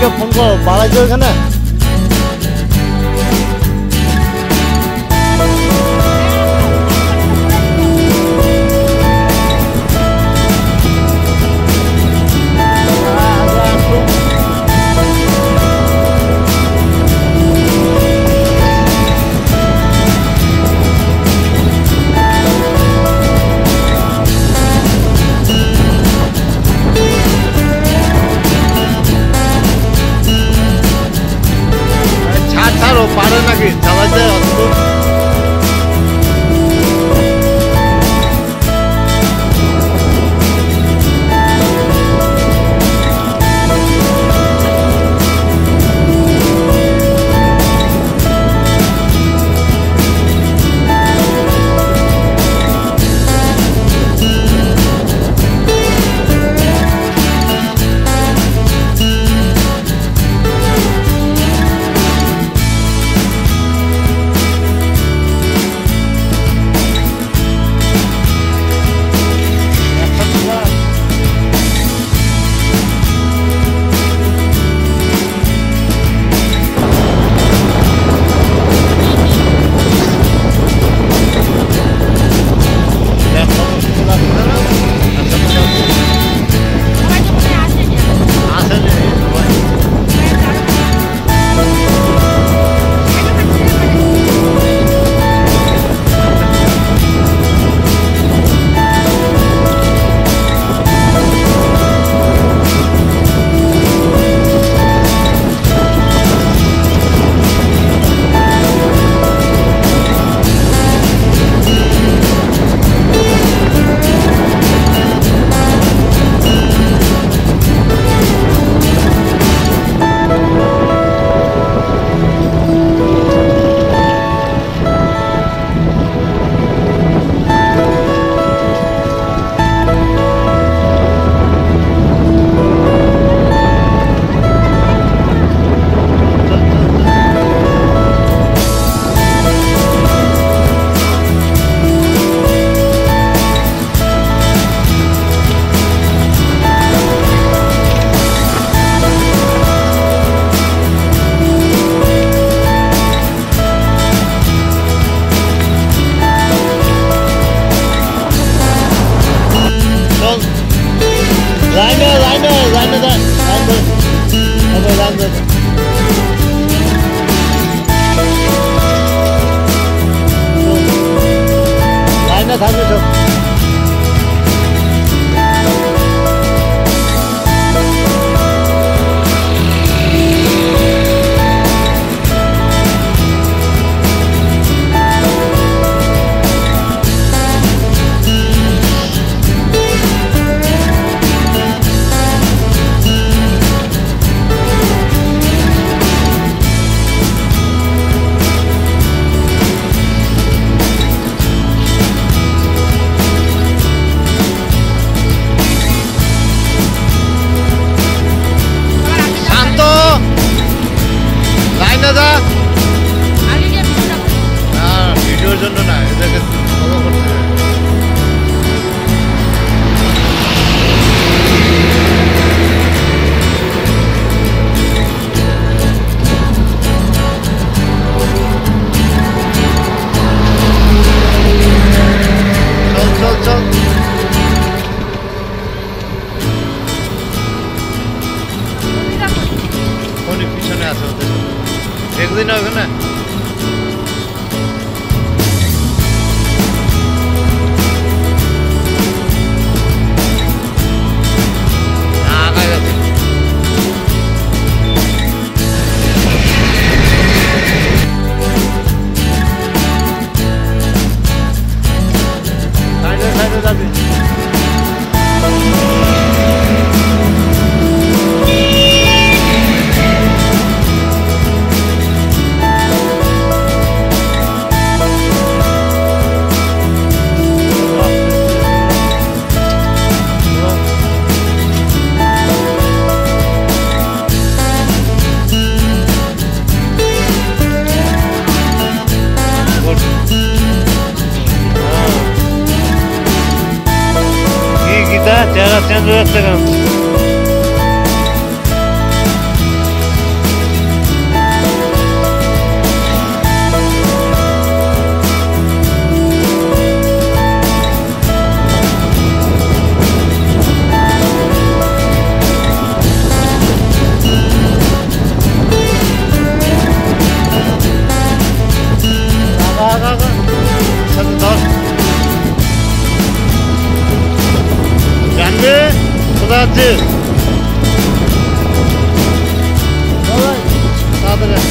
থেকে ফোন কর বাড়াইছে ওখানে পারে নাকি চালাইতে অদ্ভুত লাইনে থাকবে সব ভিডিওর জন্য না এদেরকে ফলো করতে হবে চল চল চল ফোনের পিছনে আছে ওদের একদিন হবে না চেহারা চেঞ্জ হয়ে যাচ্ছে কেন যাচ্ছে তাড়াতাড়ি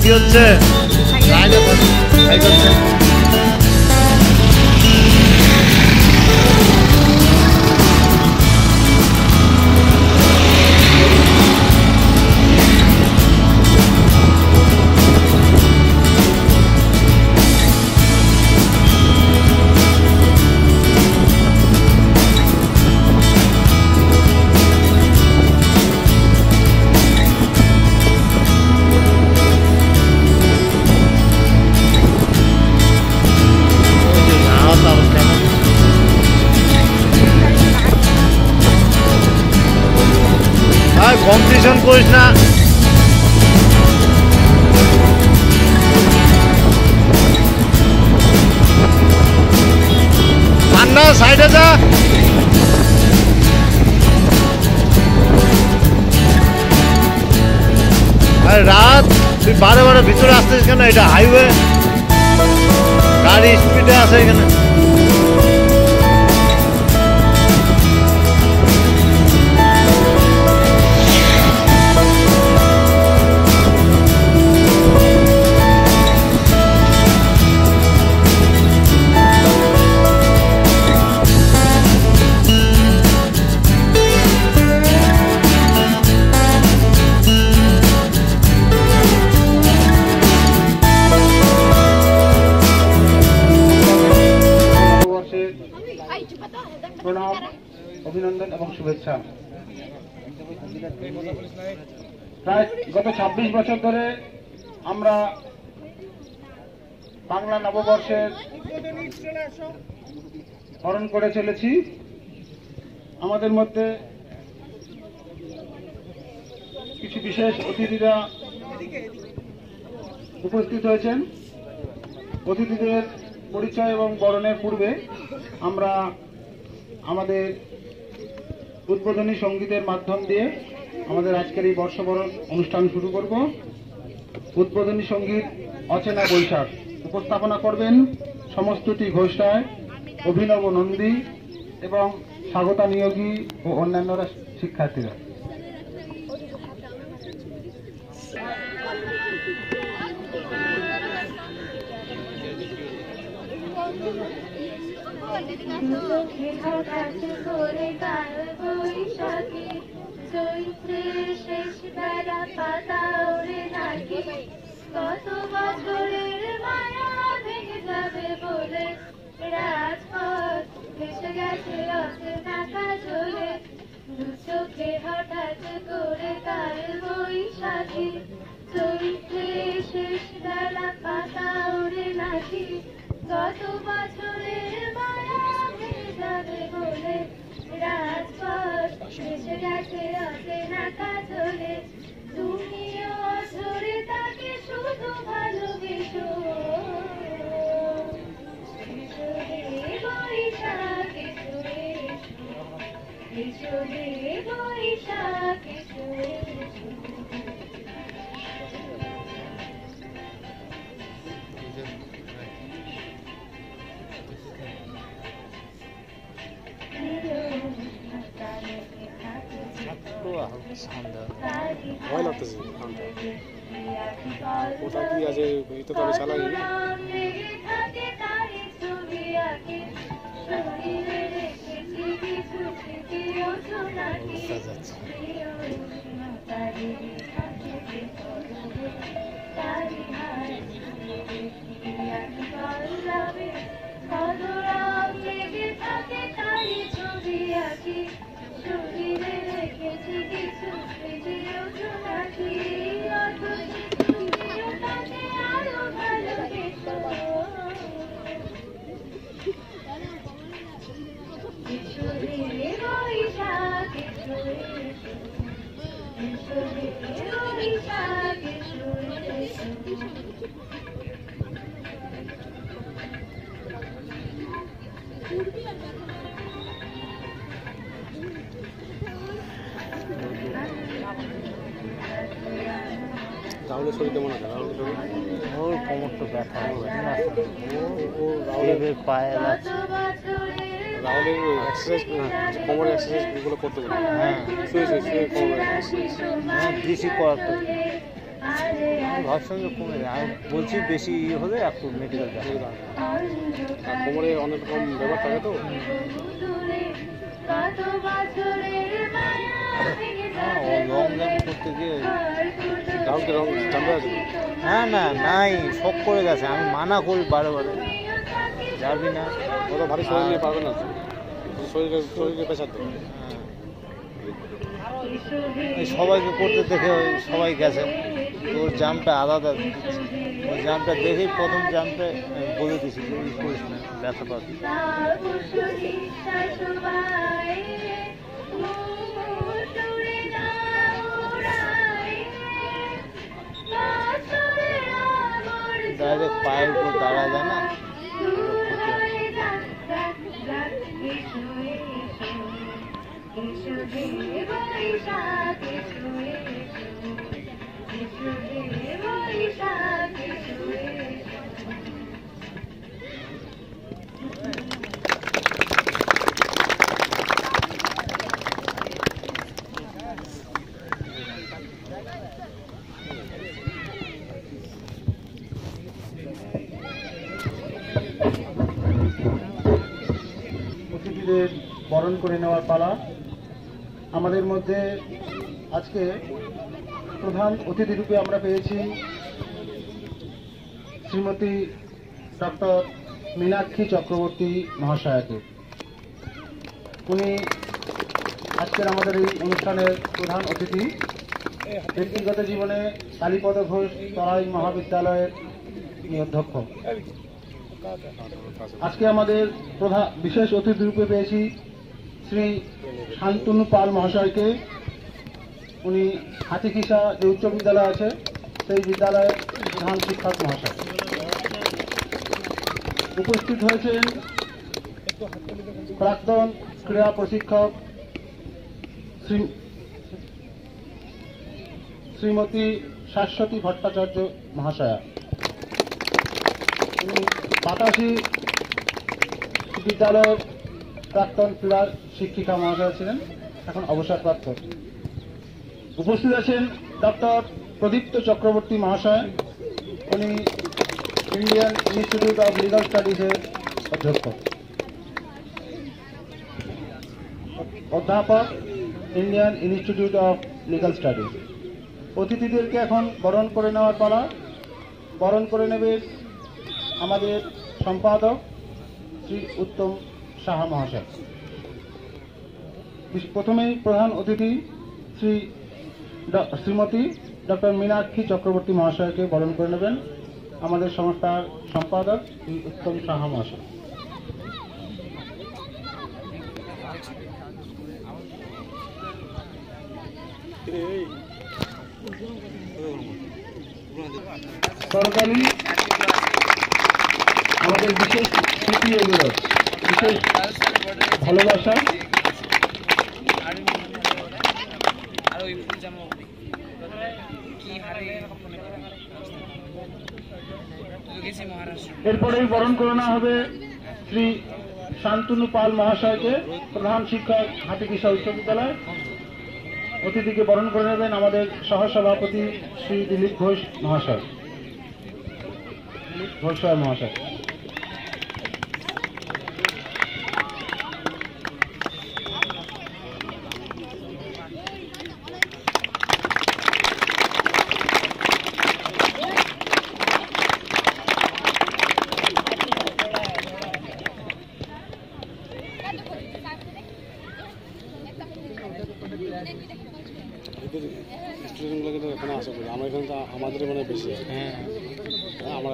কি হচ্ছে কম্পিটিশন করিস না ঠান্ডা সাইডে যা আর রাত তুই বারে বারে ভিতরে আসতেছিস কেন এটা হাইওয়ে গাড়ি স্পিডে আছে এখানে প্রণাম অভিনন্দন এবং শুভেচ্ছা। প্রায় গত ২৬ বছর ধরে আমরা বাংলা নববর্ষের পালন করে চলেছি। আমাদের মধ্যে কিছু বিশেষ অতিথিরা উপস্থিত হয়েছেন। অতিথিদের পরিচয় এবং বরণের পূর্বে আমরা আমাদের উদ্বোধনী সঙ্গীতের মাধ্যম দিয়ে আমাদের আজকের এই বর্ষবরণ অনুষ্ঠান শুরু করব। উদ্বোধনী সঙ্গীত অচেনা বৈশাখ উপস্থাপনা করবেন সমস্তুতি ঘোষ রায়, অভিনব নন্দী এবং স্বাগতা নিয়োগী ও অন্যান্যরা শিক্ষার্থীরা। চৈত্রের শেষ বেলা পাতা ওরে নাকি কত বছরের মায়া ভেঙে যাবে বলে রাজপথ ভেসে গেছে অচেনা কাজলে। চোখে হঠাৎ করে কাল বৈশাখী, চৈত্রে শেষ বেলা পাতা ওড়ে নাকি, গত বছরের মায়া ভেঙে যাবে বলে রাজপথ এসে গেছে অচেনা কাজলে, তুমিও অঝরে তাকে শুধু ভালোবেসো। এসো রে বৈশাখ এসো, এসো রে বৈশাখ এসো। ভয় লাগতেছে কোথা কি আছে এই তো তবে চালাই যাচ্ছে রাহুলের শরীর কেমন আছে? রাহুলের শরীর ওর কোমরটা ব্যথা রাহুলের পায়ে লাগছে। রাহুলের এক্সারসাইজ কোমরের এক্সারসাইজগুলো করতে পারে। হ্যাঁ শুয়ে শুয়ে শুয়ে কোমরের এক্সারসাইজ বেশি করাতে ভাবছিলাম যে কমে যায়, আমি বলছি বেশি হলে একটু মেডিকেল যাবে। আর কোমরে অনেক রকম ব্যাপার থাকে তো হ্যাঁ ও লং জাম্প করতে গিয়ে রাহুলকে রং জানতে আছে না না নাই শখ করে গেছে, আমি মানা করি বারে বারে যাবি না। ওরা ভারী শরীর নিয়ে পারবে না, শরীরকে পেশার দেবে। এই সবাইকে করতে দেখে সবাই গেছে, তোর জাম্পটা আলাদা দিচ্ছে। ওই জাম্পটা দেখেই প্রথম জাম্পে বলে দিছি যে করিস না, ব্যথা পাবি। ডাইরেক্ট পায়ের উপর দাঁড়া যায় না, অতিথিদের বরণ করে নেওয়ার পালা। আমাদের মধ্যে আজকে প্রধান অতিথি রূপে আমরা পেয়েছি শ্রীমতী ডক্টর মীনাক্ষী চক্রবর্তী মহাশয়াকে। উনি আজকের আমাদের এই অনুষ্ঠানের প্রধান অতিথি। ব্যক্তিগত জীবনে কালীপদ ঘোষ তরাই মহাবিদ্যালয়ের অধ্যক্ষ। আজকে আমাদের প্রধান বিশেষ অতিথি রূপে পেয়েছি শ্রী শান্তনু পাল মহাশয়কে। উনি হাতিখিসা যে উচ্চ বিদ্যালয় আছে সেই বিদ্যালয়ের প্রধান শিক্ষক মহাশয়। উপস্থিত হয়েছেন প্রাক্তন ক্রীড়া প্রশিক্ষক শ্রীমতী শাশ্বতী ভট্টাচার্য মহাশয়া। উনি বাতাসী বিদ্যালয়ের প্রাক্তন ক্রীড়া শিক্ষিকা মহাশয় ছিলেন, এখন অবসরপ্রাপ্ত। উপস্থিত আছেন ডক্টর প্রদীপ্ত চক্রবর্তী মহাশয়। উনি ইন্ডিয়ান ইনস্টিটিউট অফ লিগাল স্টাডিজের অধ্যক্ষ, অধ্যাপক Indian Institute of Legal Studies. অতিথিদেরকে এখন বরণ করে নেওয়ার পালা। বরণ করে নেবে আমাদের সম্পাদক শ্রী উত্তম সাহা মহাশয়। প্রথমেই প্রধান অতিথি শ্রীমতী ডক্টর মীনাক্ষী চক্রবর্তী মহাশয়কে বরণ করে নেবেন আমাদের সংস্থার সম্পাদক শ্রী উত্তম সাহা মহাশয়। সরকারি আমাদের বিশেষ স্মৃতি, এগুলো বিশেষ ভালোবাসা। এরপরেই বরণ করে নেওয়া হবে শ্রী শান্তনু পাল মহাশয়কে, প্রধান শিক্ষক হাতিকিসা উচ্চ বিদ্যালয়। অতিথিকে বরণ করে নেবেন আমাদের সহসভাপতি শ্রী দিলীপ ঘোষ মহাশয়, মহাশয়। স্টুডেন্টগুলোকে তো এখানে আসা করি, আমার এখানে তো আমাদের মানে বেশি। হ্যাঁ, আমরা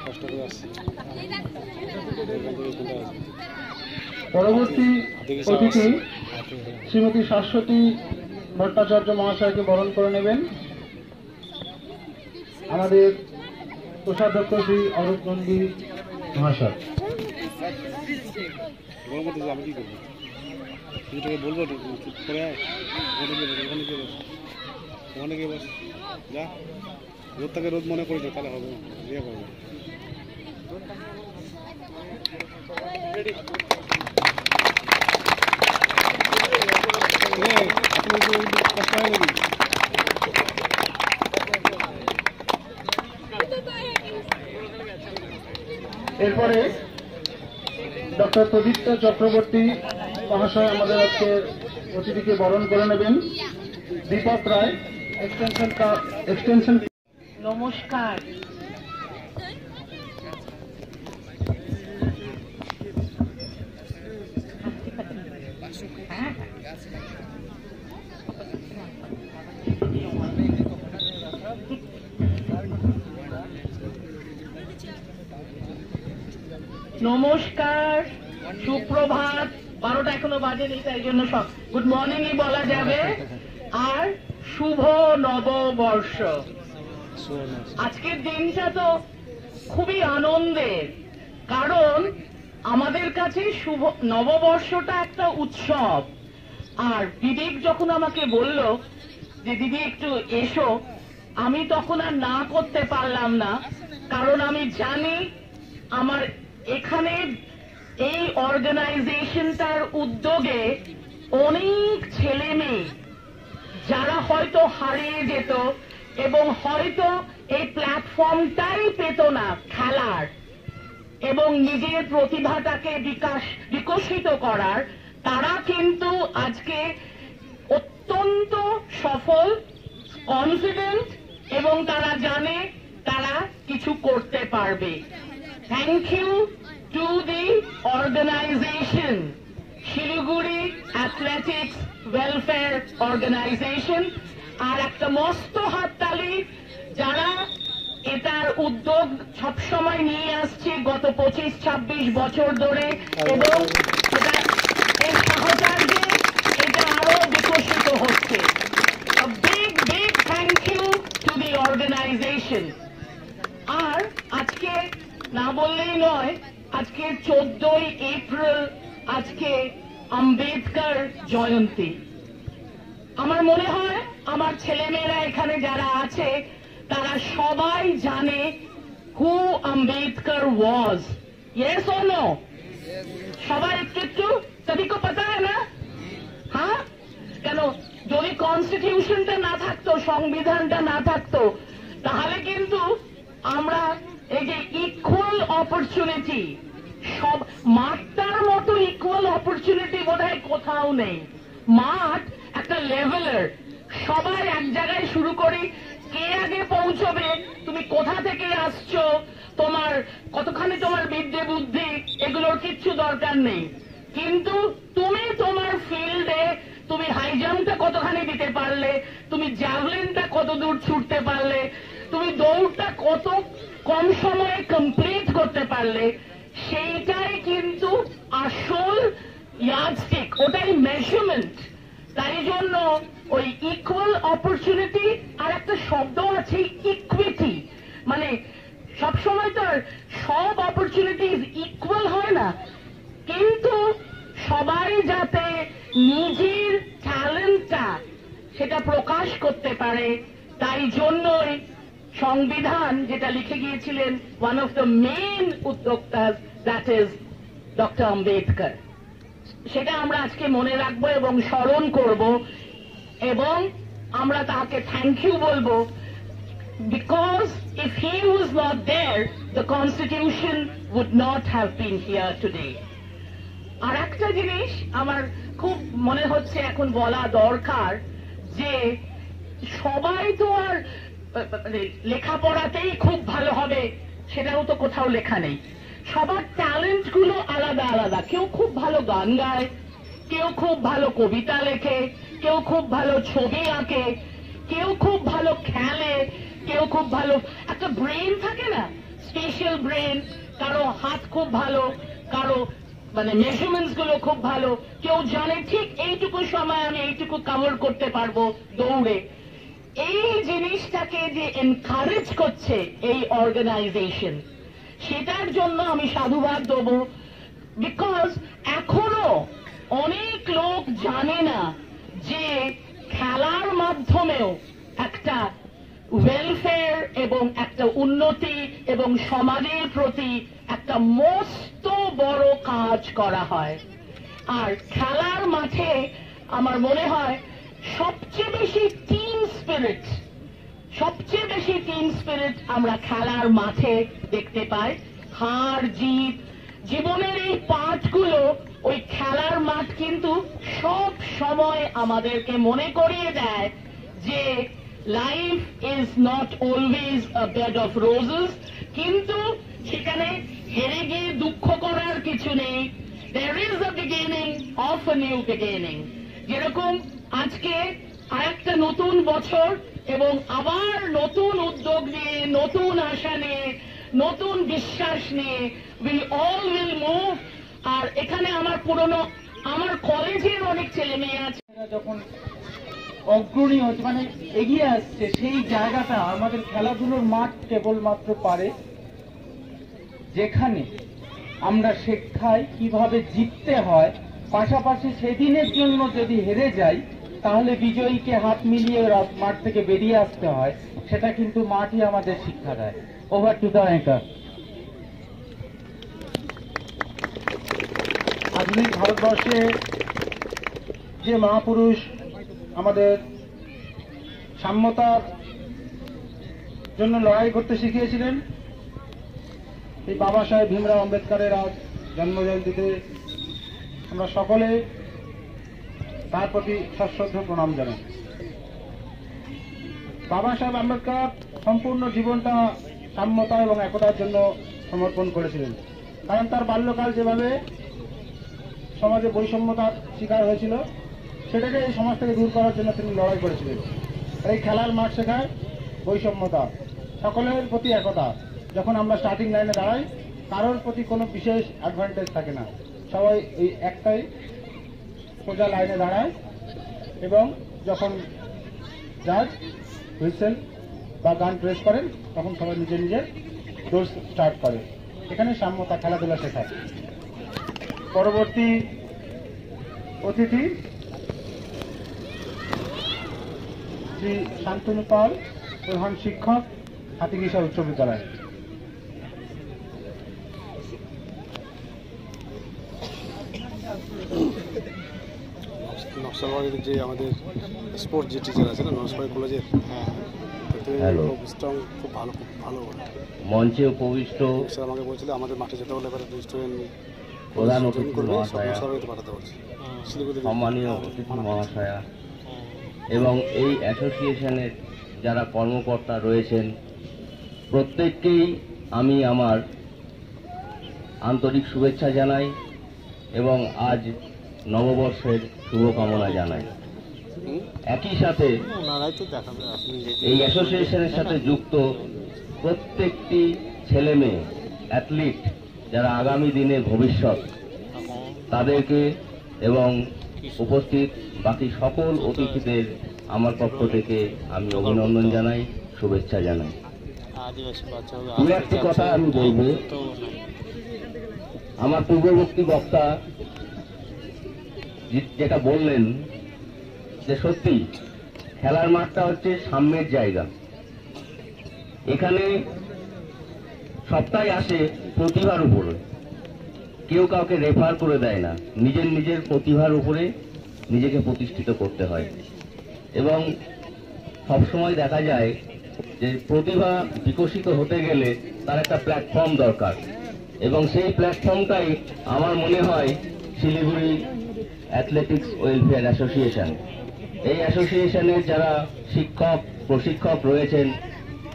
কষ্ট করে আসছি। পরবর্তী অতিথি শ্রীমতী শাশ্বতী ভট্টাচার্য মহাশয়কে বরণ করে নেবেন আমাদের কোষাধ্যক্ষ শ্রী অরূপ নন্দী মহাশয়। আমি কি করবো, তুই বলবো চুপ করে ওখানে গিয়ে বস, যা রোদটাকে রোদ মনে করিস তাহলে হবে, ইয়ে করবে। এরপরে ডক্টর প্রদীপ্ত চক্রবর্তী মহাশয় আমাদের আজকের অতিথিকে বরণ করে নেবেন। দীপক রায় এক্সটেনশন। নমস্কার। নমস্কার, সুপ্রভাত। 12টা এখনো বাজেনি, তাই জন্য সব গুড মর্নিংই বলা যাবে। আর শুভ নববর্ষ। আজকের দিনটা তো খুবই আনন্দের, কারণ আমাদের কাছে শুভ নববর্ষটা একটা উৎসব। আর বিবেক যখন আমাকে বলল যে দিদি একটু এসো, আমি তখন আর না করতে পারলাম না, কারণ আমি জানি আমার এখানে এই অর্গানাইজেশনটার উদ্যোগে অনেক ছেলে মেয়ে যারা হয়তো হারিয়ে যেত এবং হয়তো এই প্ল্যাটফর্মটাই পেত না খেলার এবং নিজের প্রতিভাটাকে বিকশিত করার, তারা কিন্তু আজকে অত্যন্ত সফল, কনফিডেন্ট এবং তারা জানে তারা কিছু করতে পারবে। Thank you to the organisation Siliguri athletics welfare organisation. আর একটা মস্ত হাততালি যারা এটার উদ্যোগ সবসময় নিয়ে আসছে গত 25-26 বছর ধরে, এবং এর সাহচর্যে এটা আরো বিকশিত হচ্ছে। Big big thank you to the organisation. আর আজকে না বললেই নয়, আজকে 14ই এপ্রিল, আজকে আম্বেদকর জয়ন্তী। আমার মনে হয় আমার ছেলেমেয়েরা এখানে যারা আছে তারা সবাই জানে who Ambedkar was. Yes or no? সবাই একটু একটু সবই কো পাতা है ना? হ্যাঁ, কেন যদি কনস্টিটিউশনটা না থাকতো, সংবিধানটা না থাকতো, তাহলে কিন্তু আমরা এই যে ইকুয়াল অপরচুনিটি, সব মাঠটার মতো ইকুয়াল অপরচুনিটি বোধহয় কোথাও নেই। মাঠ একটা লেভেলের, সবাই এক জায়গায় শুরু করি, কে আগে পৌঁছবে, তুমি কোথা থেকে আসছো, তোমার কতখানি তোমার বিদ্যে বুদ্ধি, এগুলোর কিচ্ছু দরকার নেই। কিন্তু তুমি তোমার ফিল্ডে তুমি জ্যাভলিনটা কত দূর ছুটতে পারলে, তুমি দৌড়টা কত কম সময়ে কমপ্লিট করতে পারলে, সেইটাই কিন্তু আসল ইয়ার্ডস্টিক, ওটাই মেজারমেন্ট। তাই জন্য ওই ইকুয়াল অপরচুনিটি, আর একটা শব্দ আছে ইকুইটি, মানে সবসময় তো আর সব অপরচুনিটি ইকুয়াল হয় না, কিন্তু সবাই যাতে নিজের ট্যালেন্টটা সেটা প্রকাশ করতে পারে, তাই জন্যই সংবিধান যেটা লিখে গিয়েছিলেন ওয়ান অফ দ্য মেইন উদ্যোক্তা, দ্যাট ইজ ডক্টর আম্বেদকর। সেটা আমরা আজকে মনে রাখবো এবং স্মরণ করব, এবং আমরা তাকে থ্যাংক ইউ বলবো, because if he was not there, the constitution would not have been here today. আর একটা জিনিস আমার খুব মনে হচ্ছে এখন বলা দরকার, যে সবাই তো আর লেখাপড়াতেই খুব ভালো হবে সেটাও তো কোথাও লেখা নেই। সবার ট্যালেন্ট গুলো আলাদা আলাদা, কেউ খুব ভালো গান গায়, কেউ খুব ভালো কবিতা লেখে, কেউ খুব ভালো ছবি আঁকে, কেউ খুব ভালো খেলে, কেউ খুব ভালো একটা ব্রেন থাকে না, স্পেশাল ব্রেন, কারো হাত খুব ভালো, কারো মানে মেজারমেন্টস গুলো খুব ভালো, কেউ জানে ঠিক এইটুকু সময় আমি এইটুকু কভার করতে পারবো দৌড়ে। এই জিনিসটাকে যে এনকারেজ করছে এই অর্গানাইজেশন, সেটার জন্য আমি সাধুবাদ দেব, বিকজ এখনো অনেক লোক জানে না যে খেলার মাধ্যমেও একটা ওয়েলফেয়ার এবং একটা উন্নতি এবং সমাজের প্রতি একটা মস্ত বড় কাজ করা হয়। আর খেলার মাঠে আমার মনে হয় সবচেয়ে বেশি টিম স্পিরিট আমরা খেলার মাঠে দেখতে পাই। হার জিত জীবনের এই পাঠগুলো ওই খেলার মাঠ কিন্তু সব সময় আমাদেরকে মনে করিয়ে দেয় যে life is not always a bed of roses, কিন্তু সেখানে হেরে গিয়ে দুঃখ করার কিছু নেই। There is a beginning of a new beginning. যেরকম আজকে আরেকটা নতুন বছর এবং আবার নতুন উদ্যোগ নিয়ে, নতুন আশা নিয়ে, নতুন বিশ্বাস নিয়ে we all will move। আর এখানে আমার পুরনো আমার কলেজের অনেক ছেলে মেয়ে আছে, যখন অগ্রণী হচ্ছে মানে এগিয়ে আসছে, সেই জায়গাটা আমাদের খেলাধুলোর মাঠ কেবলমাত্র পারে, যেখানে আমরা শেখাই কিভাবে জিততে হয়, পাশাপাশি সেদিনের জন্য যদি হেরে যাই তাহলে বিজয়ীকে হাত মিলিয়ে মাঠ থেকে বেরিয়ে আসতে হয়, সেটা কিন্তু মাঠই আমাদের শিক্ষা দেয়। Over to the anchor. আধুনিক ভারতবর্ষে যে মহাপুরুষ আমাদের সাম্যতার জন্য লড়াই করতে শিখিয়েছিলেন, এই বাবা সাহেব ভীমরাও আম্বেদকরের আজ জন্মজয়ন্তীতে আমরা সকলে তার প্রতি সশ্রদ্ধ প্রণাম জানাই। বাবা সাহেব আম্বেদকর সম্পূর্ণ জীবনটা সাম্যতা এবং একতার জন্য সমর্পণ করেছিলেন, কারণ তার বাল্যকাল যেভাবে সমাজে বৈষম্যতার শিকার হয়েছিল, সেটাকে এই সমাজ থেকে দূর করার জন্য তিনি লড়াই করেছিলেন। আর এই খেলার মাঠ শেখায় বৈষম্যতা, সকলের প্রতি একতা। যখন আমরা স্টার্টিং লাইনে দাঁড়াই, কারোর প্রতি কোনো বিশেষ অ্যাডভান্টেজ থাকে না, সবাই এই একটাই সোজা লাইনে দাঁড়ায়, এবং যখন জাজ হুইসেল বা গান প্রেস করেন তখন সবাই নিজে নিজে দৌড় স্টার্ট করে। এখানে সাম্যতা খেলাধুলা শেখায়। পরবর্তী অতিথি শ্রী শান্তনু পাল, প্রধান শিক্ষক, হাতিঘিসা উচ্চ বিদ্যালয়। নকশালবাড়ির যে আমাদের স্পোর্টস যে টিচার আছে না নকশালবাড়ি কলেজের, খুব স্ট্রং, খুব ভালো মঞ্চে উপবিষ্ট স্যার আমাকে বলছিল আমাদের মাঠে যেতে হলে এবারে রেস্টুরেন্ট প্রধান অতিথি মহাশয়া, পাঠাতে বলছে, সম্মানীয় অতিথি মহাশয়া এবং এই অ্যাসোসিয়েশনের যারা কর্মকর্তা রয়েছেন, প্রত্যেককেই আমি আমার আন্তরিক শুভেচ্ছা জানাই এবং আজ নববর্ষের শুভকামনা জানাই। একই সাথে ওনারাই তো দেখাবে আপনি এই অ্যাসোসিয়েশনের সাথে যুক্ত প্রত্যেকটি ছেলে মেয়ে অ্যাথলিট যারা আগামী দিনের ভবিষ্যৎ, তাদেরকে এবং উপস্থিত বাকি সকল অতিথিদের আমার পক্ষ থেকে আমি অভিনন্দন জানাই, শুভেচ্ছা জানাই। আদিবাসী বাচ্চা দু একটি কথা আমি বলবো। আমার পূর্ববর্তী বক্তা যেটা বললেন যে সত্যি খেলার মাঠটা হচ্ছে সাম্যের জায়গা। এখানে সবটাই আসে প্রতিভার উপরে, কেউ কাউকে রেফার করে দেয় না, নিজের নিজের প্রতিভার উপরে নিজেকে প্রতিষ্ঠিত করতে হয়। এবং সবসময় দেখা যায় যে প্রতিভা বিকশিত হতে গেলে তার একটা প্ল্যাটফর্ম দরকার, এবং সেই প্ল্যাটফর্মটাই আমার মনে হয় শিলিগুড়ি অ্যাথলেটিক্স ওয়েলফেয়ার অ্যাসোসিয়েশন। এই অ্যাসোসিয়েশনের যারা শিক্ষক প্রশিক্ষক রয়েছেন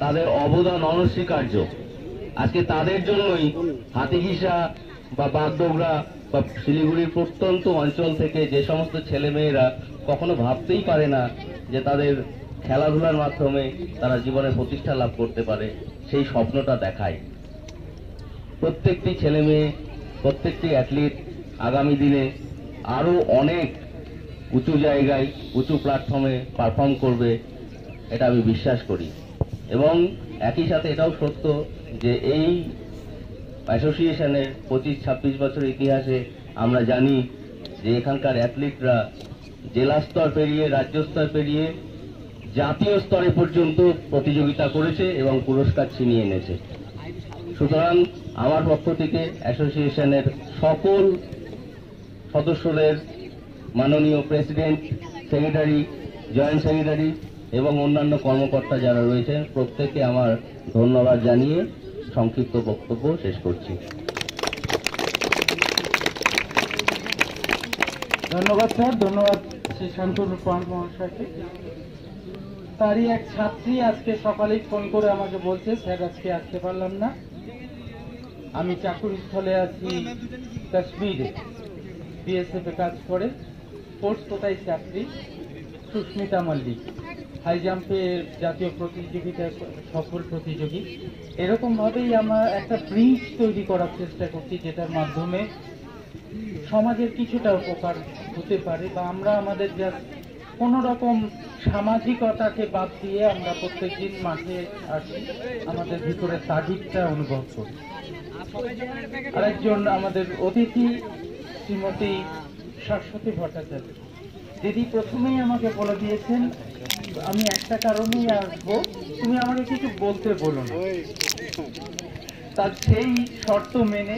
তাদের অবদান অনস্বীকার্য। আজকে তাদের জন্যই হাতিঘিসা বা বাগডোগরা বা শিলিগুড়ির প্রত্যন্ত অঞ্চল থেকে যে সমস্ত ছেলেমেয়েরা কখনো ভাবতেই পারে না যে তাদের খেলাধুলার মাধ্যমে তারা জীবনে প্রতিষ্ঠা লাভ করতে পারে, সেই স্বপ্নটা দেখায়। প্রত্যেকটি ছেলে মেয়ে, প্রত্যেকটি অ্যাথলিট আগামী দিনে আরো অনেক উঁচু জায়গায় উঁচু প্ল্যাটফর্মে পারফর্ম করবে, এটা আমি বিশ্বাস করি। এবং একই সাথে এটাও সত্য যে এই অ্যাসোসিয়েশনের 25-26 বছরের ইতিহাসে আমরা জানি যে এখানকার অ্যাথলিটরা জেলা স্তর পেরিয়ে রাজ্য স্তর পেরিয়ে জাতীয় স্তরে পর্যন্ত প্রতিযোগিতা করেছে এবং পুরস্কার ছিনিয়ে এনেছে। সুতরাং আমার পক্ষ থেকে অ্যাসোসিয়েশনের সকল সদস্যদের, মাননীয় প্রেসিডেন্ট, সেক্রেটারি, জয়েন্ট সেক্রেটারি এবং অন্যান্য কর্মকর্তা যারা রয়েছেন প্রত্যেককে আমার ধন্যবাদ জানিয়ে সংক্ষিপ্ত বক্তব্য শেষ করছি। ধন্যবাদ স্যার, ধন্যবাদ শ্রী শান্তনু পাল মহাশয়কে। তারই এক ছাত্রী আজকে সকালেই ফোন করে আমাকে বলছে, স্যার আজকে আসতে পারলাম না, আমি চাকুরিস্থলে আছি কাশ্মীরে, বিএসএফ এ কাজ করে, স্পোর্টস কোটায় চাকরি। সুস্মিতা মল্লিক হাই জাম্পের জাতীয় প্রতিযোগিতায় সফল প্রতিযোগী। এরকম ভাবেই আমরা একটা ব্রিজ তৈরি করার চেষ্টা করছি, যেটার মাধ্যমে সমাজের কিছুটা উপকার হতে পারে, বা আমরা আমাদের যা কোনো রকম সামাজিকতাকে বাদ দিয়ে আমরা প্রত্যেকদিন মাঠে আসি, আমাদের ভিতরে তাগিদটা অনুভব করি। আরেকজন আমাদের অতিথি শ্রীমতী শাশ্বতী ভট্টাচার্য দিদি প্রথমেই আমাকে বলে দিয়েছেন, আমি একটা কারণেই আসবো, তুমি আমাকে কিছু বলতে বলো না। তার সেই শর্ত মেনে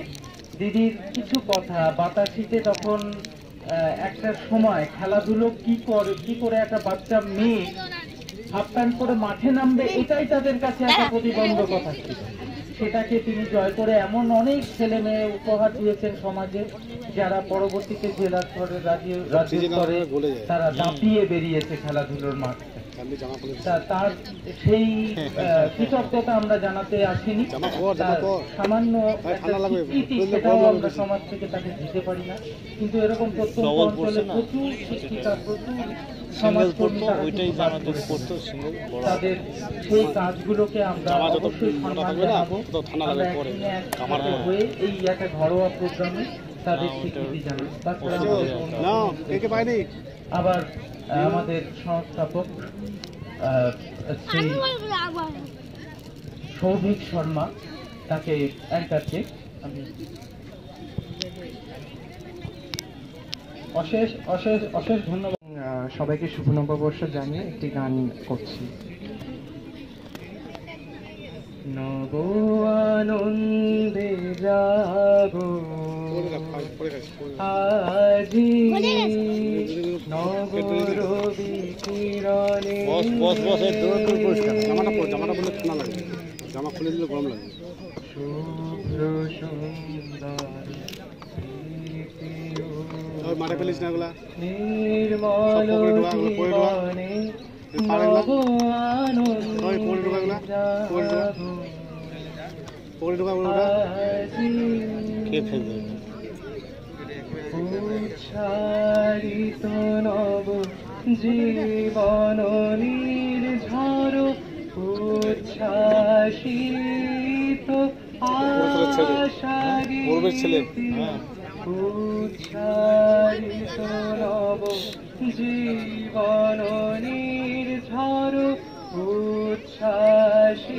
দিদির কিছু কথা বাতাসিতে তখন একটা সময় খেলাধুলো কি করে একটা বাচ্চা মেয়ে হাফ প্যান্ট করে মাঠে নামবে, এটাই তাদের কাছে একটা প্রতিবন্ধকতা ছিল। সেটাকে তিনি জয় করে এমন অনেক ছেলে মেয়ে উপহার দিয়েছেন সমাজে, যারা পরবর্তীতে জেলা স্তরে রাজ্য স্তরে তারা দাপিয়ে বেরিয়েছে খেলাধুলোর মাঠে। তার সেই কৃতজ্ঞতা আমরা জানাতে আসিনি, তার সামান্য স্বীকৃতি সেটাও আমরা সমাজ থেকে তাকে দিতে পারি না। কিন্তু এরকম প্রত্যন্ত অঞ্চলে প্রচুর শিক্ষিকা, প্রচুর সমাজকর্মী তাদের সেই কাজগুলোকে আমরা অবশ্যই সম্মান জানাবো। আমরা হয়ে এই একটা ঘরোয়া প্রোগ্রামে তাদের স্বীকৃতি জানাবো। আবার আমাদের সংস্থাপক শ্রী সৌভিক শর্মা, তাকে অ্যাঙ্কারকে আমি অশেষ অশেষ অশেষ ধন্যবাদ। সবাইকে শুভ নববর্ষ জানিয়ে একটি গান করছি। নব আনন্দে জাগো আজি, নব রবি কিরণে জামা খুলে দিলে গরম লাগে। শুভ্র সুন্দর মাঠে ফেলিস না এগুলা, নির্মল জীবনে নব আনন্দে জাগো আজি, উচ্ছ্বারিত নব জীবন নির্ঝর উচ্ছ্বাসিত আশাগীতি উচ্ছ্বারিত নব জীবন নির্ঝর উচ্ছ্বাসিত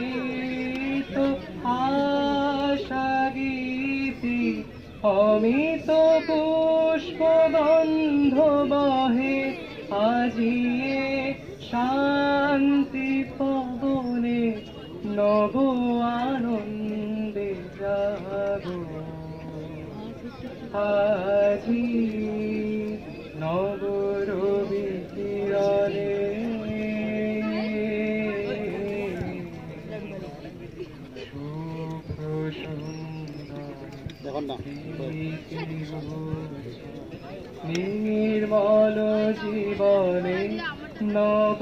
আশাগীতি অমিত পুষ্পগন্ধ বহে আজিয়ে শান্তি পবনে নব আনন্দে জাগো আজি নব রবি কিরণে শুভ দেখুন না নির্মল জীবনে নব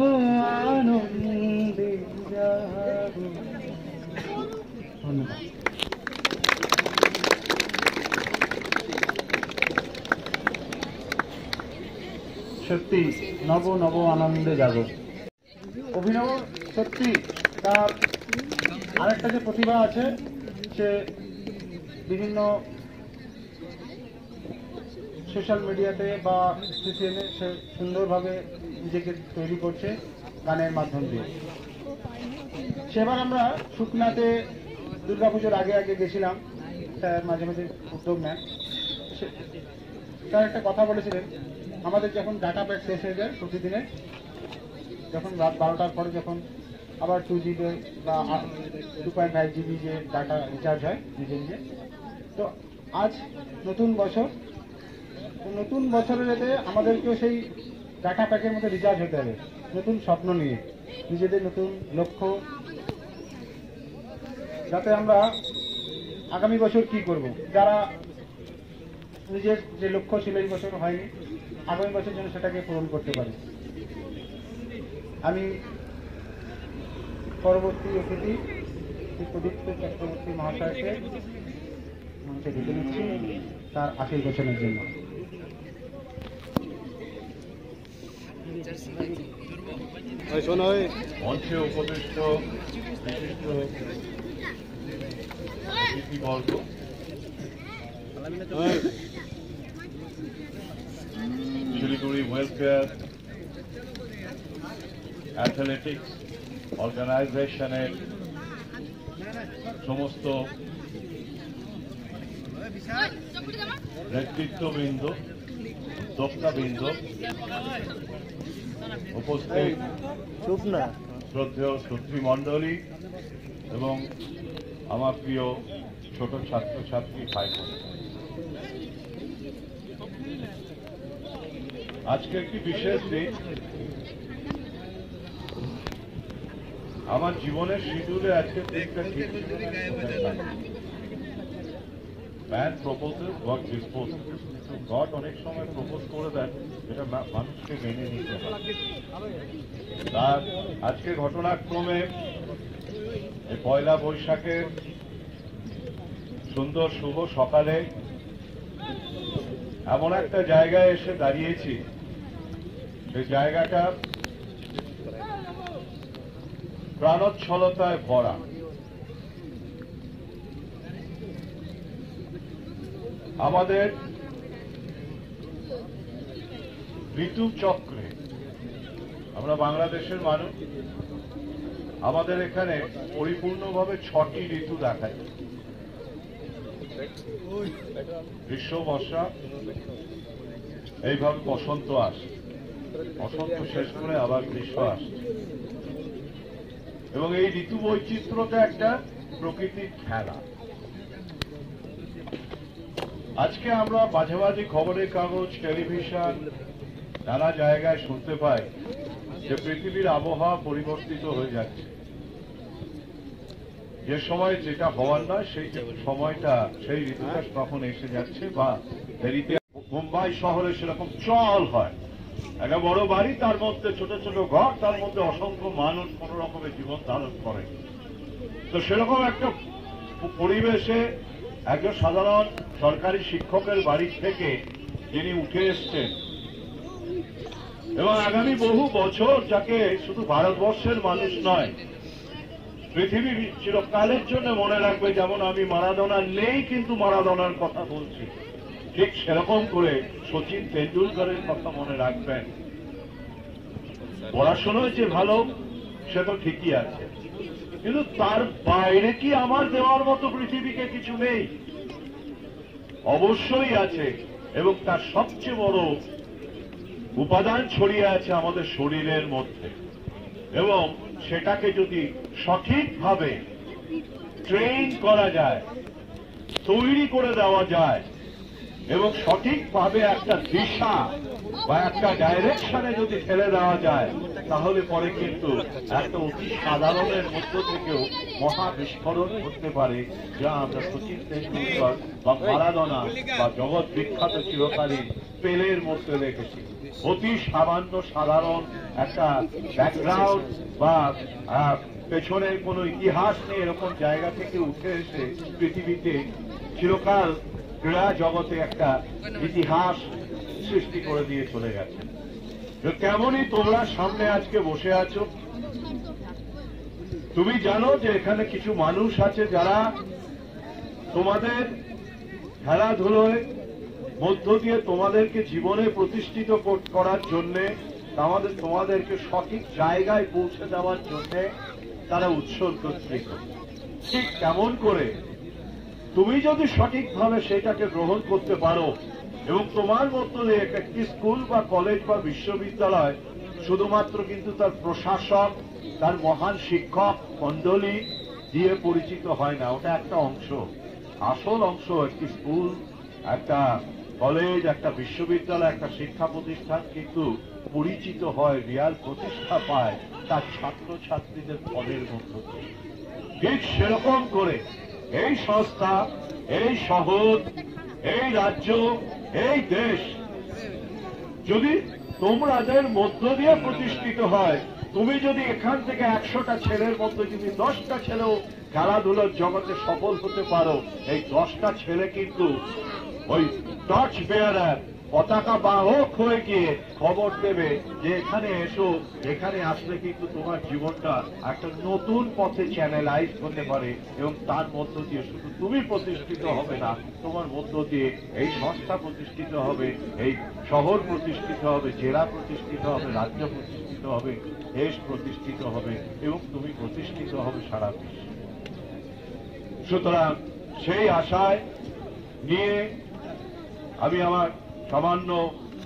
আনন্দে জাগো। ধন্যবাদ। সত্যি নব নব আনন্দে জাগো। অভিনব সত্যি তার আরেকটা যে প্রতিভা আছে, সে বিভিন্ন সোশ্যাল মিডিয়াতে বা সিসিএনে সে সুন্দরভাবে নিজেকে তৈরি করছে গানের মাধ্যম দিয়ে। সেবার আমরা শুকনাতে দুর্গাপুজোর আগে আগে গেছিলাম, স্যার মাঝে মাঝে উদ্যোগ নেন। স্যার একটা কথা বলেছিলেন, আমাদের যখন ডাটা প্যাক শেষ হয়ে যায় প্রতিদিনে, যখন রাত 12টার পরে যখন আবার 2GB বা 2.5 GB যে ডাটা রিচার্জ হয় নিজে নিজে, তো আজ নতুন বছর, নতুন বছরের এতে আমাদেরকেও সেই ডাটা প্যাকের মধ্যে রিচার্জ হতে হবে, নতুন স্বপ্ন নিয়ে, নিজেদের নতুন লক্ষ্য, যাতে আমরা আগামী বছর কি করব, যারা নিজের যে লক্ষ্য ছিল এই বছর হয়নি, আগামী বছর যেন সেটাকে পূরণ করতে পারি। আমি পরবর্তী অতিথি শ্রী প্রদীপ্ত চক্রবর্তী মহাশয়কে মঞ্চে ডেকে নিচ্ছি তার আশীর্বচনের জন্য। মঞ্চে উপবিষ্ট বিশিষ্ট অতিথিবর্গ, শিলিগুড়ি ওয়েলফেয়ার অ্যাথলেটিক্স অর্গানাইজেশনের সমস্ত নেতৃত্ববৃন্দ, উদ্যোক্তাবৃন্দ, উপস্থিত শ্রদ্ধেয় শ্রোতৃমণ্ডলী এবং আমার প্রিয় ছোট ছাত্রছাত্রী ভাই বোন, আজকে একটি বিশেষ দিন। আমার জীবনের শিডিউলে আজকে দিনটা ঠিক man proposes, god disposes. God অনেক সময় প্রপোজ করে দেন, যেটা মানুষকে মেনে নিতে হয়। তার আজকে ঘটনাক্রমে এই পয়লা বৈশাখের সুন্দর শুভ সকালে এমন একটা জায়গায় এসে দাঁড়িয়েছি, সেই জায়গাটা প্রাণোচ্ছলতায় ভরা। আমাদের ঋতু চক্রে, আমরা বাংলাদেশের মানুষ, আমাদের এখানে পরিপূর্ণভাবে 6টি ঋতু দেখায়। গ্রীষ্ম, বর্ষা, এইভাবে বসন্ত আসে, বসন্ত শেষ করে আবার গ্রীষ্ম আসে, এবং এই ঋতু বৈচিত্র্যটা একটা প্রকৃতির খেলা। আজকে আমরা মাঝে মাঝে খবরের কাগজ, টেলিভিশন, নানা জায়গায় শুনতে পাই যে পৃথিবীর আবহাওয়া পরিবর্তিত হয়ে যাচ্ছে। যে সময় যেটা হওয়ার নয় সেই সময়টা, সেই ঋতুটা তখন এসে যাচ্ছে, বা দেরিতে। মুম্বাই শহরে সেরকম চল হয়, একটা বড় বাড়ি, তার মধ্যে ছোট ছোট ঘর, তার মধ্যে অসংখ্য মানুষ কোন রকমের জীবন ধারণ করে। তো সেরকম একটা পরিবেশে একজন সাধারণ সরকারি শিক্ষকের বাড়ি থেকে যিনি উঠে এসছেন এবং আগামী বহু বছর যাকে শুধু ভারতবর্ষের মানুষ নয়, পৃথিবী চিরকালের জন্য মনে রাখবে। যেমন আমি মারাদোনা নেই কিন্তু মারাদোনার কথা বলছি, ঠিক সেরকম করে সচিন তেন্ডুলকরের কথা মনে রাখবেন। পড়াশোনায় যে ভালো সে তো ঠিকই আছে, কিন্তু তার বাইরে কি আমার দেওয়ার মতো পৃথিবীকে কিছু নেই? অবশ্যই আছে, এবং তার সবচেয়ে বড় উপাদান ছড়িয়ে আছে আমাদের শরীরের মধ্যে। এবং সেটাকে যদি সঠিকভাবে ট্রেন করা যায়, তৈরি করে দেওয়া যায় এবং সঠিকভাবে একটা দিশা বা একটা ডাইরেকশনে যদি ফেলে দেওয়া যায়, তাহলে পরে কিন্তু একটা অতি সাধারণের মধ্য থেকেও মহা বিস্ফোরণ ঘটতে পারে, যা আমরা সচিন তেন্ডুলকর বা মারাদোনা বা জগৎ বিখ্যাত চিরকালীন পেলের মধ্যে দেখেছি। অতি সামান্য সাধারণ একটা ব্যাকগ্রাউন্ড বা পেছনের কোনো ইতিহাস নেই এরকম জায়গা থেকে উঠে এসে পৃথিবীতে চিরকাল ক্রীড়া জগতে একটা ইতিহাস সৃষ্টি করে দিয়ে চলে গেছে। কেমনই তোমরা সামনে আজকে বসে আছো, তুমি জানো যে এখানে কিছু মানুষ আছে যারা তোমাদের খেলাধুলোয় মধ্য দিয়ে তোমাদেরকে জীবনে প্রতিষ্ঠিত করার জন্য, তোমাদেরকে সঠিক জায়গায় পৌঁছে দেওয়ার জন্য তারা উৎসর্গীকৃত। ঠিক কেমন করে তুমি যদি সঠিকভাবে সেটাকে গ্রহণ করতে পারো এবং তোমার মধ্য দিয়ে একটি স্কুল বা কলেজ বা বিশ্ববিদ্যালয় শুধুমাত্র কিন্তু তার প্রশাসক, তার মহান শিক্ষক মণ্ডলী দিয়ে পরিচিত হয় না, ওটা একটা অংশ। আসল অংশ একটি স্কুল, একটা কলেজ, একটা বিশ্ববিদ্যালয়, একটা শিক্ষা প্রতিষ্ঠান কিন্তু পরিচিত হয়, রিয়াল প্রতিষ্ঠা পায় তার ছাত্রছাত্রীদের পদের মধ্য দিয়ে। ঠিক সেরকম করে এই সংস্থা, এই শহর, এই রাজ্য, এই দেশ যদি তোমাদের মধ্য দিয়ে প্রতিষ্ঠিত হয়, তুমি যদি এখান থেকে 100টা ছেলের মধ্যে যদি 10টা ছেলেও খেলাধুলার জগতে সফল হতে পারো, এই 10টা ছেলে কিন্তু ওই টর্চ বেয়ারার, পতাকা বাহক হয়ে গিয়ে খবর দেবে যে এখানে এসো, এখানে আসলে কিন্তু তোমার জীবনটা একটা নতুন পথে চ্যানেলাইজ হতে পারে এবং তার মধ্য দিয়ে শুধু তুমি প্রতিষ্ঠিত হবে না, তোমার মধ্য দিয়ে এই সংস্থা প্রতিষ্ঠিত হবে, এই শহর প্রতিষ্ঠিত হবে, জেলা প্রতিষ্ঠিত হবে, রাজ্য প্রতিষ্ঠিত হবে, দেশ প্রতিষ্ঠিত হবে এবং তুমি প্রতিষ্ঠিত হবে সারা বিশ্বে। সুতরাং সেই আশায় নিয়ে আমি আমার সামান্য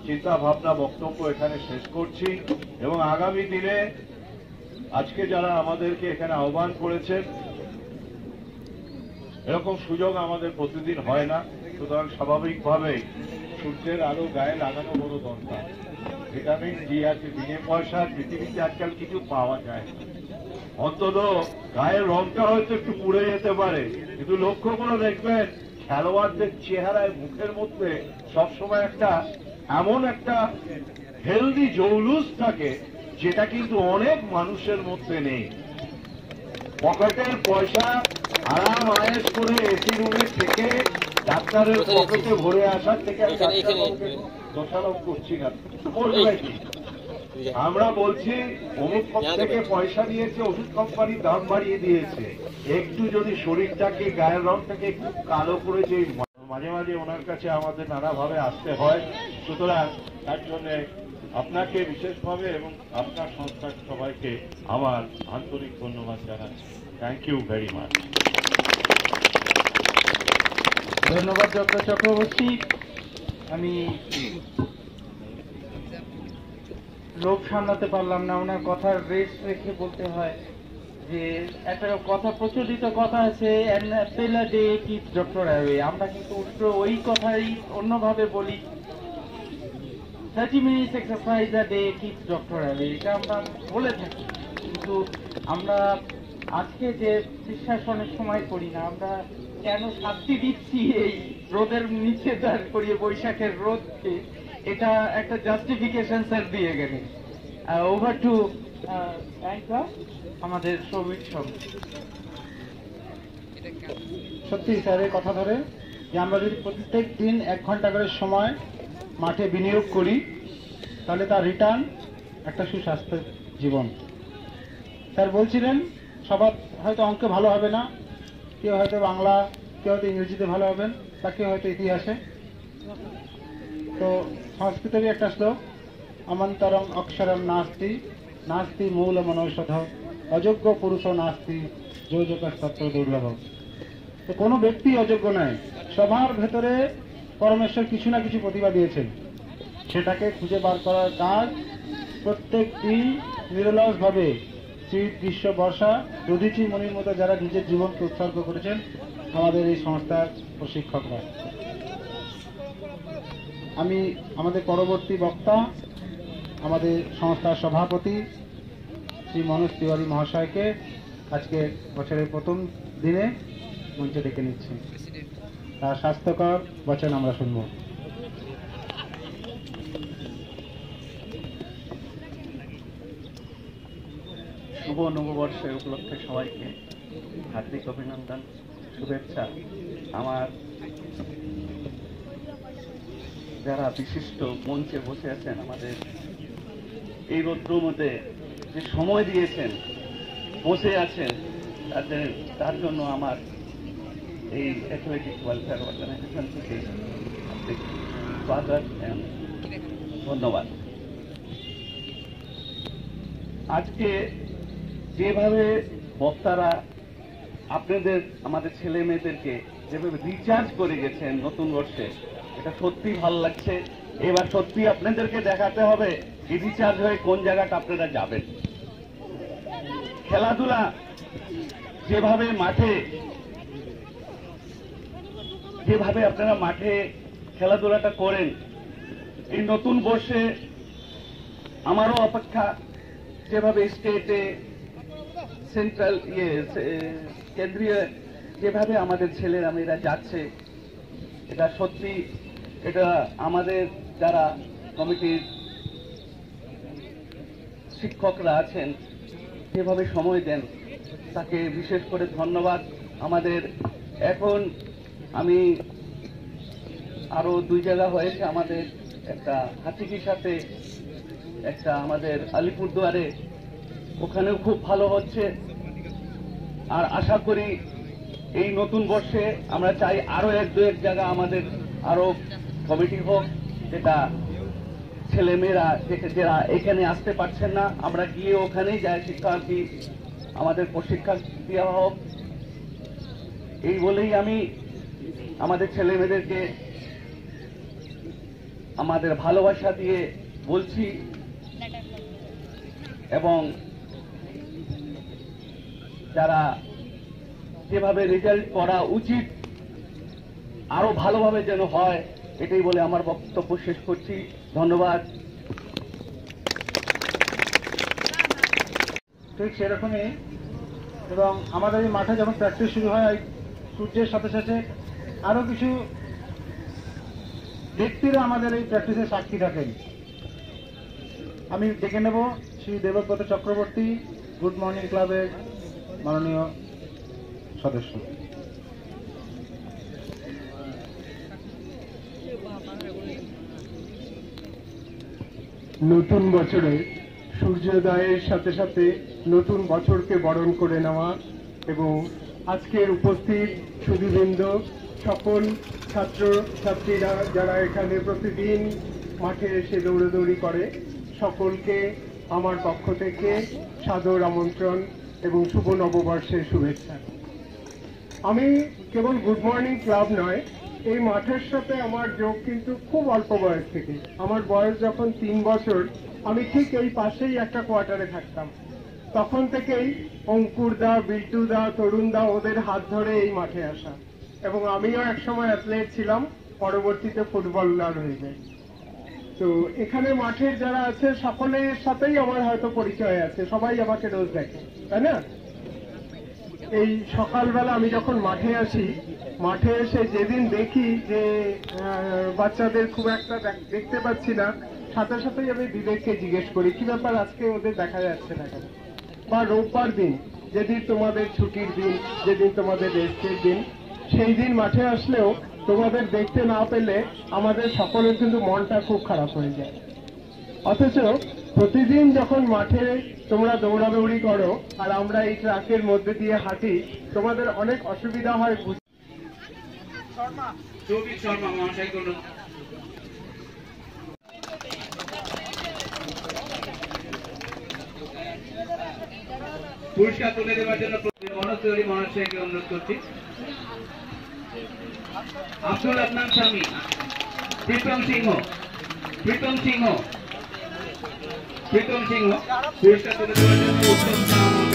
চিন্তা ভাবনা বক্তব্য এখানে শেষ করছি এবং আগামী দিনে আজকে যারা আমাদেরকে এখানে আহ্বান করেছেন, এরকম সুযোগ আমাদের প্রতিদিন হয় না, সুতরাং স্বাভাবিকভাবেই সূর্যের আলো গায়ে লাগানো বড় দরকার। ভিটামিন ডি আছে, বিনে পয়সার পৃথিবীতে আজকাল কিছু পাওয়া যায়, অন্তত গায়ের রংটা হয়তো একটু পুড়ে যেতে পারে, কিন্তু লক্ষ্য করে দেখবেন খেলোয়াড়দের চেহারায়, মুখের মধ্যে সবসময় একটা এমন একটা হেলদি জৌলুস থাকে যেটা কিন্তু অনেক মানুষের মধ্যে নেই। পকেটের পয়সা আরাম আয়েশ করে এসি রুমে থেকে ডাক্তারের পকেটে ভরে আসার থেকে দোষারোপ করছি না, আমরা বলছি অমুক থেকে পয়সা দিয়েছে, ওষুধ কোম্পানির দাম বাড়িয়ে দিয়েছে, একটু যদি শরীরটাকে, গায়ের রংটাকে একটু কালো করে, যে মাঝে মাঝে ওনার কাছে আমাদের নানাভাবে আসতে হয়। সুতরাং তার জন্য আপনাকে বিশেষভাবে এবং আপনার সংস্থার সবাইকে আমার আন্তরিক ধন্যবাদ জানাচ্ছি। Thank you very much. ধন্যবাদ ডক্টর চক্রবর্তী। আমি লোভ সামলাতে পারলাম না, ওনার কথার রেস রেখে বলতে হয় যে একটা কথা, প্রচলিত কথা আছে, an Apple a day keeps doctor away. আমরা কিন্তু উল্টো ওই কথাই অন্যভাবে বলি, 30 minutes exercise a day keeps doctor away, এটা আমরা বলে থাকি। কিন্তু আমরা আজকে যে শীর্ষাসনের সময় করি না, আমরা কেন শাস্তি দিচ্ছি এই রোদের নিচে দাঁড় করিয়ে, বৈশাখের রোদকে, এটা একটা জাস্টিফিকেশন স্যার দিয়ে গেলেন। ওভার টু অ্যাঙ্কার আমাদের সৌমিক সঙ্গে। সত্যি স্যারের কথা ধরে যে আমরা যদি প্রত্যেক দিন 1 ঘন্টা করে সময় মাঠে বিনিয়োগ করি তাহলে তার রিটার্ন একটা সুস্বাস্থ্য জীবন। স্যার বলছিলেন সবার হয়তো অঙ্কে ভালো হবে না, কেউ হয়তো বাংলা, কেউ হয়তো ইংরেজিতে ভালো হবেন, বা কেউ হয়তো ইতিহাসে। তো সংস্কৃতেরই একটা শ্লোক, অমন্তরং অক্ষরম নাস্তি নাস্তি মূল মনৌষধ অযোগ্য পুরুষ নাস্তি যোজকস্তত্র দুর্লভ। তো কোনো ব্যক্তি অযোগ্য নয়, সবার ভেতরে পরমেশ্বর কিছু না কিছু প্রতিভা দিয়েছেন, সেটাকে খুঁজে বার করার কাজ প্রত্যেক দিন নিরলসভাবে শীত, গ্রীষ্ম, বর্ষা, দধিচি মনির মতো যারা নিজের জীবনকে উৎসর্গ করেছেন আমাদের এই সংস্থার প্রশিক্ষকরা। আমি আমাদের পরবর্তী বক্তা আমাদের সংস্থার সভাপতি শ্রী মনোজ তিওয়ারি মহাশয়কে আজকে বছরের প্রথম দিনে মঞ্চে ডেকে নিচ্ছি। তার স্বাস্থ্যকর বচন আমরা শুনব। শুভ নববর্ষের উপলক্ষে সবাইকে হার্দিক অভিনন্দন, শুভেচ্ছা। আমার যারা বিশিষ্ট মঞ্চে বসে আছেন, আমাদের এই রৌদ্রের মধ্যে যে সময় দিয়েছেন, বসে আছেন, তার জন্য আমার এই অ্যাথলেটিক ওয়েলফেয়ার অর্গানাইজেশন থেকে স্বাগত এবং ধন্যবাদ। আজকে যেভাবে বক্তারা আপনাদের, আমাদের ছেলে মেয়েদেরকে যেভাবে রিচার্জ করে গেছেন নতুন বর্ষে, এটা সত্যি ভালো লাগছে। এবার সত্যি আপনাদেরকে দেখাতে হবে এই রিচার্জ হয়ে কোন জায়গাটা আপনারা যাবেন। খেলাধুলা যেভাবে আপনারা মাঠে খেলাধুলাটা করেন, এই নতুন বর্ষে আমারও অপেক্ষা যেভাবে স্টেটে, সেন্ট্রাল কেন্দ্রীয় যেভাবে আমাদের ছেলেরা মেয়েরা যাচ্ছে, এটা সত্যি, এটা আমাদের যারা কমিটির শিক্ষকরা আছেন যেভাবে সময় দেন তাকে বিশেষ করে ধন্যবাদ। আমাদের এখন আমি আরো 2 জায়গা হয়েছে, আমাদের একটা হাতিকিসাতে, একটা আমাদের আলিপুরদুয়ারে, ওখানেও খুব ভালো হচ্ছে। আর আশা করি এই নতুন বর্ষে আমরা চাই আরো 1-2 জায়গা আমাদের আরো কমিটি হোক, যেটা ছেলেমেয়েরা যারা এখানে আসতে পারছেন না, আমরা গিয়ে ওখানেই যাই শিক্ষার্থী আমাদের প্রশিক্ষণ দেওয়া হোক। এই বলেই আমি আমাদের ছেলে মেয়েদেরকে আমাদের ভালোবাসা দিয়ে বলছি, এবং যারা যেভাবে রেজাল্ট করা উচিত আরো ভালোভাবে যেন হয়, এটাই বলে আমার বক্তব্য শেষ করছি। ধন্যবাদ। ঠিক সেরকমই, এবং আমাদের এই মাঠে যখন প্র্যাকটিস শুরু হয়, সূর্যের সাথে সাথে আরো কিছু ব্যক্তিরা আমাদের এই প্র্যাকটিসে সাক্ষী থাকেন। আমি ডেকে নেব শ্রী দেবব্রত চক্রবর্তী, গুড মর্নিং ক্লাবের মাননীয় সদস্য। নতুন বছরে সূর্যোদয়ের সাথে সাথে নতুন বছরকে বরণ করে নেওয়া, এবং আজকের উপস্থিত সুধীবৃন্দ, সকল ছাত্র ছাত্রীরা যারা এখানে প্রতিদিন মাঠে এসে দৌড়াদৌড়ি করে, সকলকে আমার পক্ষ থেকে সাদর আমন্ত্রণ এবং শুভ নববর্ষের শুভেচ্ছা। আমি কেবল গুড মর্নিং ক্লাব নয়, এই মাঠের সাথে আমার যোগ কিন্তু খুব অল্প বয়স থেকে। আমার বয়স যখন 3 বছর, আমি ঠিক এই পাশেই একটা কোয়ার্টারে থাকতাম। তখন থেকেই অঙ্কুরদা, বিল্টুদা, তরুণদা ওদের হাত ধরে এই মাঠে আসা, এবং আমিও একসময় অ্যাথলেট ছিলাম, পরবর্তীতে ফুটবলার হয়ে যাই। তো এখানে মাঠের যারা আছে সকলের সাথেই আমার হয়তো পরিচয় আছে, সবাই আমাকে রোজ দেখে, তাই না? এই সকালবেলা আমি যখন মাঠে আসি, মাঠে এসে যেদিন দেখি যে বাচ্চাদের খুব একটা দেখতে পাচ্ছি না, সাথে সাথেই আমি বিবেককে জিজ্ঞেস করি কি ব্যাপার, আজকে ওদের দেখা যাচ্ছে না কেন? বা রোববার দিন, যেদিন তোমাদের ছুটির দিন, যেদিন তোমাদের রেস্টের দিন, সেই দিন মাঠে আসলেও তোমাদের দেখতে না পেলে আমাদের সকলের কিন্তু মনটা খুব খারাপ হয়ে যায়। অথচ প্রতিদিন যখন মাঠে তোমরা দৌড়াদৌড়ি করো আর আমরা এই ট্রাকের মধ্যে দিয়ে হাঁটি, তোমাদের অনেক অসুবিধা হয়। শর্মা মহাশয় করুন। পুরস্কার তুলে দেওয়ার জন্য মনোজ চৌধুরী মহাশয়কে অনুরোধ করছি। আব্দুল আদনান স্বামী, প্রীতম সিংহ পুরস্কার তুলে দেওয়ার জন্য উত্তম শাহ